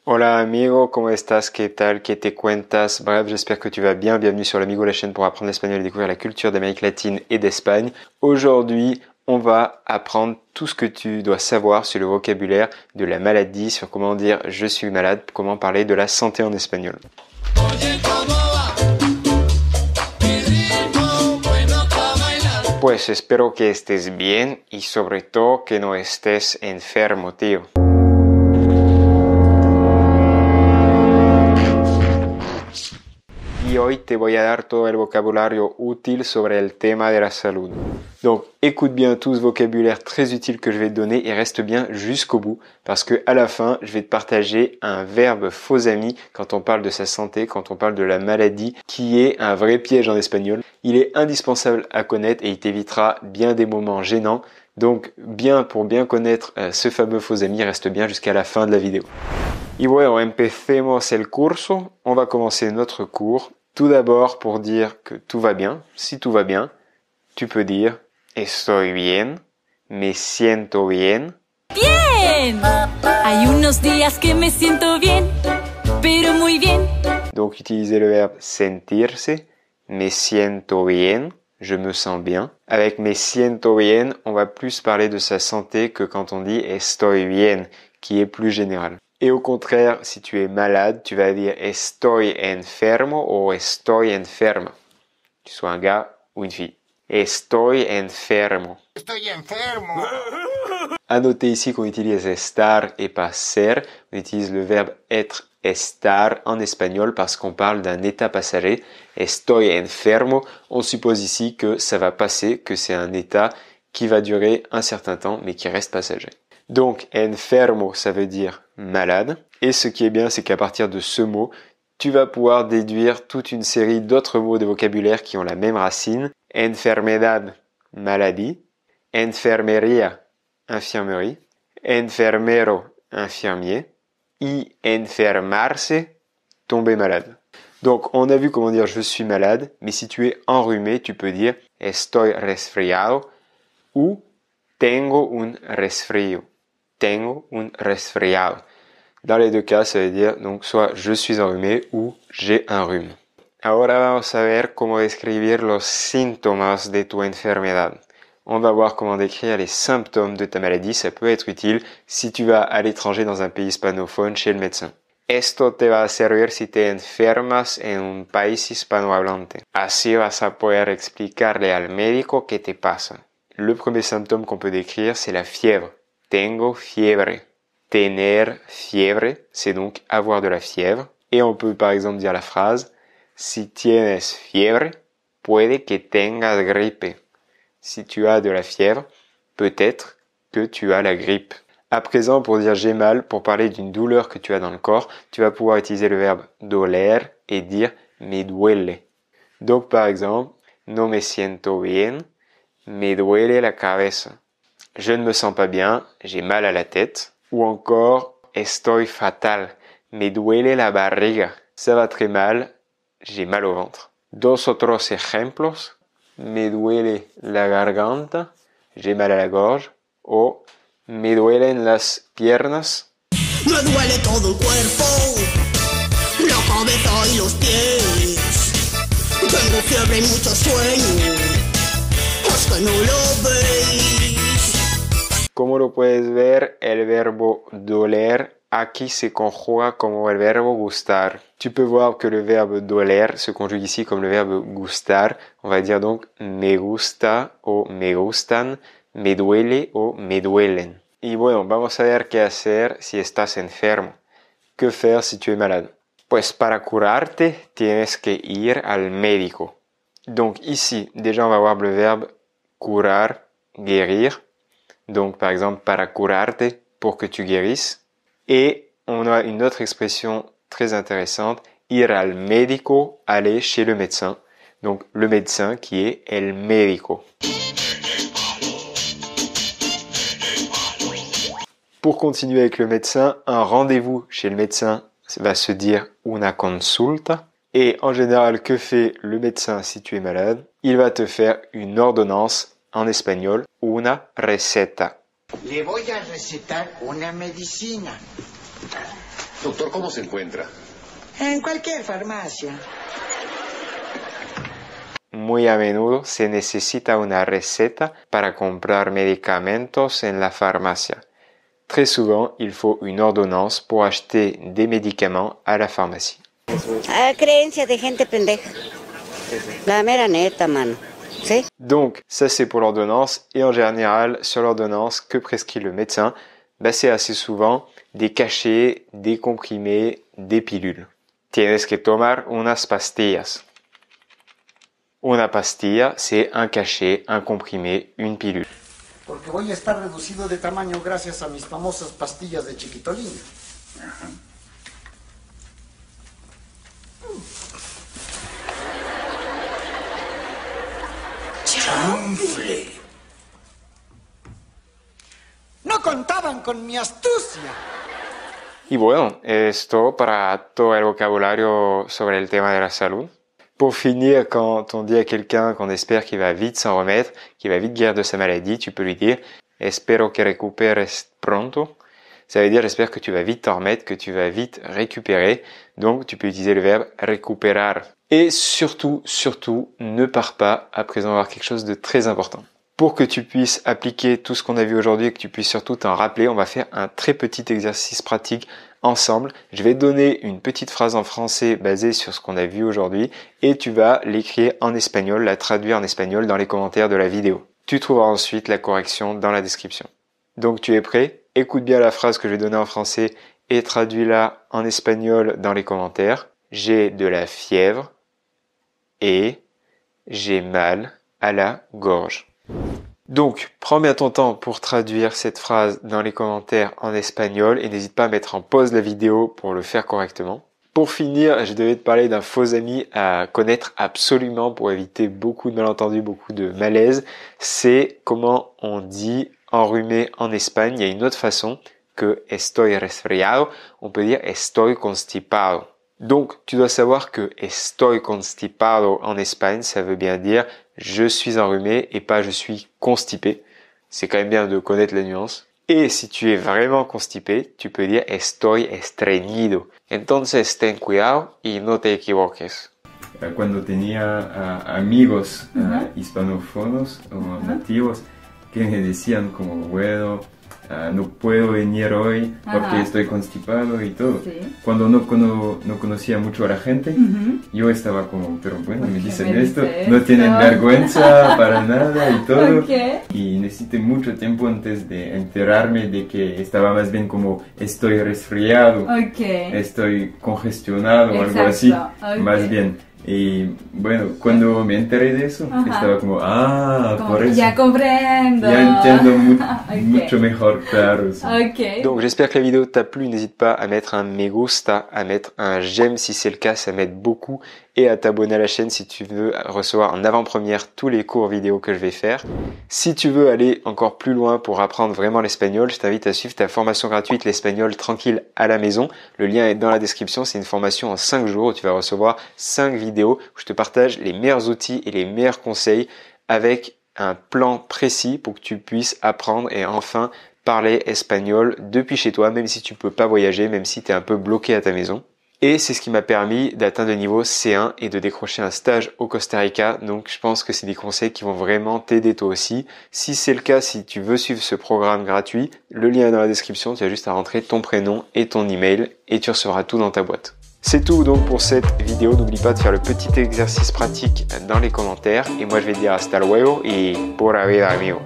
Hola amigo, ¿cómo estás? ¿Qué tal? ¿Qué te cuentas? Bref, j'espère que tu vas bien. Bienvenue sur l'Amigo, la chaîne pour apprendre l'espagnol et découvrir la culture d'Amérique latine et d'Espagne. Aujourd'hui, on va apprendre tout ce que tu dois savoir sur le vocabulaire de la maladie, sur comment dire je suis malade, comment parler de la santé en espagnol. Pues espero que estés bien y sobre todo que no estés enfermo, tío. Y hoy te voy a dar todo el vocabulario útil sobre el tema de la salud. Donc, écoute bien tout ce vocabulaire très utile que je vais te donner et reste bien jusqu'au bout parce que à la fin, je vais te partager un verbe faux ami quand on parle de sa santé, quand on parle de la maladie, qui est un vrai piège en espagnol. Il est indispensable à connaître et il t'évitera bien des moments gênants. Donc, pour bien connaître ce fameux faux ami, reste bien jusqu'à la fin de la vidéo. Y bueno, empecemos el curso. On va commencer notre cours. Tout d'abord, pour dire que tout va bien, si tout va bien, tu peux dire estoy bien, me siento bien. ¡Bien! Hay unos días que me siento bien, pero muy bien. Donc, utilisez le verbe sentirse, me siento bien, je me sens bien. Avec me siento bien, on va plus parler de sa santé que quand on dit estoy bien, qui est plus général. Et au contraire, si tu es malade, tu vas dire estoy enfermo ou estoy enferma. Que tu sois un gars ou une fille. Estoy enfermo. Estoy enfermo. À noter ici qu'on utilise estar et pas ser. On utilise le verbe être, estar en espagnol parce qu'on parle d'un état passager. Estoy enfermo. On suppose ici que ça va passer, que c'est un état qui va durer un certain temps mais qui reste passager. Donc, enfermo, ça veut dire malade. Et ce qui est bien, c'est qu'à partir de ce mot, tu vas pouvoir déduire toute une série d'autres mots de vocabulaire qui ont la même racine. Enfermedad, maladie. Enfermería, infirmerie. Enfermero, infirmier. Y enfermarse, tomber malade. Donc, on a vu comment dire je suis malade, mais si tu es enrhumé, tu peux dire estoy resfriado ou tengo un resfrío. Tengo un resfriado. Dans les deux cas, ça veut dire donc soit je suis enrhumé ou j'ai un rhume. Ahora vamos a ver cómo describir los síntomas de tu enfermedad. On va voir comment décrire les symptômes de ta maladie. Ça peut être utile si tu vas à l'étranger dans un pays hispanophone chez le médecin. Esto te va a servir si te enfermas en un país hispanohablante. Así vas a poder explicarle al médico qué te pasa. Le premier symptôme qu'on peut décrire, c'est la fièvre. Tengo fiebre. Tener fiebre, c'est donc avoir de la fièvre. Et on peut par exemple dire la phrase si tienes fiebre, puede que tengas gripe. Si tu as de la fièvre, peut-être que tu as la grippe. À présent, pour dire j'ai mal, pour parler d'une douleur que tu as dans le corps, tu vas pouvoir utiliser le verbe doler et dire me duele. Donc par exemple, no me siento bien, me duele la cabeza. Je ne me sens pas bien, j'ai mal à la tête. Ou encore, estoy fatal, me duele la barriga. Ça va très mal, j'ai mal au ventre. Dos otros ejemplos, me duele la garganta, j'ai mal à la gorge. O me duelen las piernas. Me duele todo el cuerpo, la cabeza y los pies. Tengo fiebre y mucho sueño, es que no lo veis. Como lo puedes ver, el verbo doler aquí se conjuga como el verbo gustar. Tu peux voir que le verbe doler se conjugue ici comme le verbe gustar. On va dire donc me gusta o me gustan, me duele o me duelen. Y bueno, vamos a ver qué hacer si estás enfermo. ¿Qué faire si tu es malade? Pues para curarte, tienes que ir al médico. Donc ici, déjà on va voir le verbe curar, guérir. Donc, par exemple, para curarte, pour que tu guérisses. Et on a une autre expression très intéressante, ir al médico, aller chez le médecin. Donc, le médecin qui est el médico. Pour continuer avec le médecin, un rendez-vous chez le médecin va se dire una consulta. Et en général, que fait le médecin si tu es malade? Il va te faire une ordonnance. En espagnol, una receta. Le voy a recetar una medicina. Doctor, ¿cómo se encuentra? En cualquier farmacia. Muy a menudo se necesita una receta para comprar medicamentos en la farmacia. Très souvent, il faut une ordonnance pour acheter des médicaments à la pharmacie. Creencias de gente pendeja. La mera neta, mano. ¿Sí? Donc, ça c'est pour l'ordonnance. Et en général, sur l'ordonnance que prescrit le médecin, c'est assez souvent des cachets, des comprimés, des pilules. Tienes que tomar unas pastillas. Una pastilla, c'est un cachet, un comprimé, une pilule. Porque voy a estar reducido de tamaño gracias a mis famosas pastillas de chiquitolina. ¡Chanfle! No contaban con mi astucia. Y bueno, esto para todo el vocabulario sobre el tema de la salud. Pour finir, quand on dit à quelqu'un qu'on espère qu'il va vite s'en remettre, qu'il va vite guérir de sa maladie, tu peux lui dire « Espero que recuperes pronto ». Ça veut dire « J'espère que tu vas vite t'en remettre, que tu vas vite récupérer ». Donc, tu peux utiliser le verbe « recuperar ». Et surtout, ne pars pas après avoir quelque chose de très important. Pour que tu puisses appliquer tout ce qu'on a vu aujourd'hui et que tu puisses surtout t'en rappeler, on va faire un très petit exercice pratique ensemble. Je vais donner une petite phrase en français basée sur ce qu'on a vu aujourd'hui et tu vas l'écrire en espagnol, la traduire en espagnol dans les commentaires de la vidéo. Tu trouveras ensuite la correction dans la description. Donc tu es prêt? Écoute bien la phrase que je vais donner en français et traduis-la en espagnol dans les commentaires. J'ai de la fièvre et j'ai mal à la gorge. Donc, prends bien ton temps pour traduire cette phrase dans les commentaires en espagnol et n'hésite pas à mettre en pause la vidéo pour le faire correctement. Pour finir, je devais te parler d'un faux ami à connaître absolument pour éviter beaucoup de malentendus, beaucoup de malaise. C'est comment on dit enrhumé en Espagne. Il y a une autre façon que estoy resfriado. On peut dire estoy constipado. Donc, tu dois savoir que estoy constipado en Espagne, ça veut bien dire je suis enrhumé et pas je suis constipé. C'est quand même bien de connaître la nuance. Et si tu es vraiment constipé, tu peux dire estoy estreñido. Entonces ten cuidado y no te equivoques. Cuando tenía amigos hispanófonos o nativos que me decían como, bueno, no puedo venir hoy porque estoy constipado y todo. Sí. Cuando no conocía mucho a la gente, yo estaba como, pero bueno, me dicen esto, no tienen vergüenza para nada y todo. Y necesité mucho tiempo antes de enterarme de que estaba más bien como estoy resfriado, estoy congestionado o algo así, más bien. Y bueno, cuando me enteré de eso, estaba como, por eso. Ya comprendo. Ya entiendo mucho mejor, claro. Sí. Donc j'espère que la vidéo t'a plu, n'hésite pas à mettre un me gusta, à mettre un j'aime si c'est le cas, ça m'aide beaucoup, et à t'abonner à la chaîne si tu veux recevoir en avant-première tous les cours vidéo que je vais faire. Si tu veux aller encore plus loin pour apprendre vraiment l'espagnol, je t'invite à suivre ta formation gratuite l'espagnol tranquille à la maison. Le lien est dans la description, c'est une formation en 5 jours où tu vas recevoir 5 vidéos où je te partage les meilleurs outils et les meilleurs conseils avec un plan précis pour que tu puisses apprendre et enfin parler espagnol depuis chez toi, même si tu peux pas voyager, même si tu es un peu bloqué à ta maison. Et c'est ce qui m'a permis d'atteindre le niveau C1 et de décrocher un stage au Costa Rica. Donc je pense que c'est des conseils qui vont vraiment t'aider toi aussi. Si c'est le cas, si tu veux suivre ce programme gratuit, le lien est dans la description. Tu as juste à rentrer ton prénom et ton email et tu recevras tout dans ta boîte. C'est tout donc pour cette vidéo. N'oublie pas de faire le petit exercice pratique dans les commentaires. Et moi je vais te dire hasta luego et pura vida amigo.